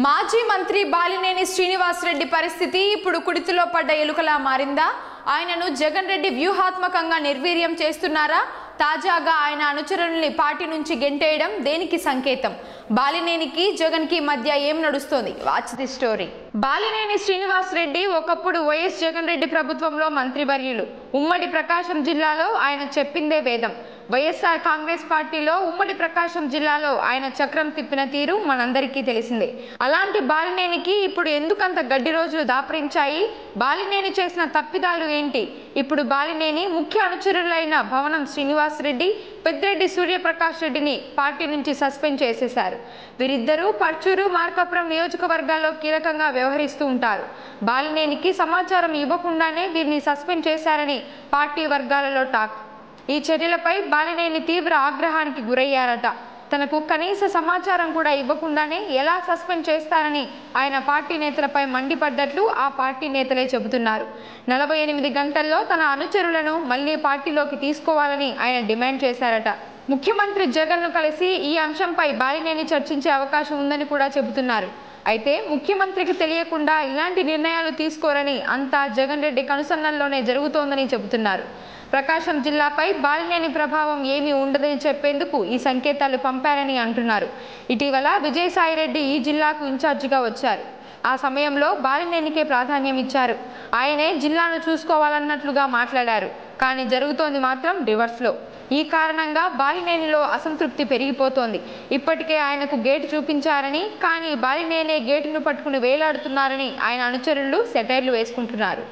మాజీ మంత్రి బాలినేని శ్రీనివాస్ రెడ్డి పరిస్థితి ఇప్పుడు కుడితిలో పడ్డ ఎలుకలా మారిందా? ఆయనను జగన్ రెడ్డి వ్యూహాత్మకంగా నిర్వీర్యం చేస్తున్నారా? తాజాగా ఆయన అనుచరుల్ని పార్టీ నుంచి గెంటేయడం దేనికి సంకేతం? బాలినేనికి జగన్ కి మధ్య ఏం నడుస్తోంది? Watch the story. Balineni Srinivas Reddy ఒకప్పుడు వైఎస్ జగన్ రెడ్డి ప్రభుత్వంలో మంత్రివర్యులు. ఉమ్మడి ప్రకాశం జిల్లాలో ఆయన చెప్పిందే వేదం. వైఎస్ఆర్ కాంగ్రెస్ పార్టీలో ఉమ్మడి ప్రకాశం జిల్లాలో ఆయన చక్రం తిప్పిన తీరు మనందరికీ తెలిసిందే. అలాంటి బాలినేనికి ఇప్పుడు ఎందుకంత గడ్డి రోజులు దాపరించాయి? బాలినేని చేసిన తప్పిదాలు ఏంటి? ఇప్పుడు బాలినేని ముఖ్య అనుచరులైన భవనం శ్రీనివాస్ రెడ్డి, పెద్దిరెడ్డి సూర్యప్రకాష్ రెడ్డిని పార్టీ నుంచి సస్పెండ్ చేసేశారు. వీరిద్దరూ పర్చూరు, మార్కాపురం నియోజకవర్గాల్లో కీలకంగా వ్యవహరిస్తూ ఉంటారు. బాలినేనికి సమాచారం ఇవ్వకుండానే వీరిని సస్పెండ్ చేశారని పార్టీ వర్గాలలో టాక్. ఈ చర్యలపై బాలినేని తీవ్ర ఆగ్రహానికి గురయ్యారట. తనకు కనీస సమాచారం కూడా ఇవ్వకుండానే ఎలా సస్పెండ్ చేస్తారని ఆయన పార్టీ నేతలపై మండిపడ్డట్లు ఆ పార్టీ నేతలే చెబుతున్నారు. 48 గంటల్లో తన అనుచరులను మళ్లీ పార్టీలోకి తీసుకోవాలని ఆయన డిమాండ్ చేశారట. ముఖ్యమంత్రి జగన్ను కలిసి ఈ అంశంపై బాలినేని చర్చించే అవకాశం ఉందని కూడా చెబుతున్నారు. అయితే ముఖ్యమంత్రికి తెలియకుండా ఇలాంటి నిర్ణయాలు తీసుకోరని, అంతా జగన్ రెడ్డి కనుసన్నల్లోనే జరుగుతోందని చెబుతున్నారు. ప్రకాశం జిల్లాపై బాలినేని ప్రభావం ఏమీ ఉండదని చెప్పేందుకు ఈ సంకేతాలు పంపారని అంటున్నారు. ఇటీవల విజయసాయిరెడ్డి ఈ జిల్లాకు ఇన్ఛార్జిగా వచ్చారు. ఆ సమయంలో బాలినేనికే ప్రాధాన్యం ఇచ్చారు. ఆయనే జిల్లాను చూసుకోవాలన్నట్లుగా మాట్లాడారు. కానీ జరుగుతోంది మాత్రం రివర్స్లో. ఈ కారణంగా బాలినేనిలో అసంతృప్తి పెరిగిపోతోంది. ఇప్పటికే ఆయనకు గేటు చూపించారని, కానీ బాలినేనే గేటును పట్టుకుని వేలాడుతున్నారని ఆయన అనుచరులు సెటైర్లు వేసుకుంటున్నారు.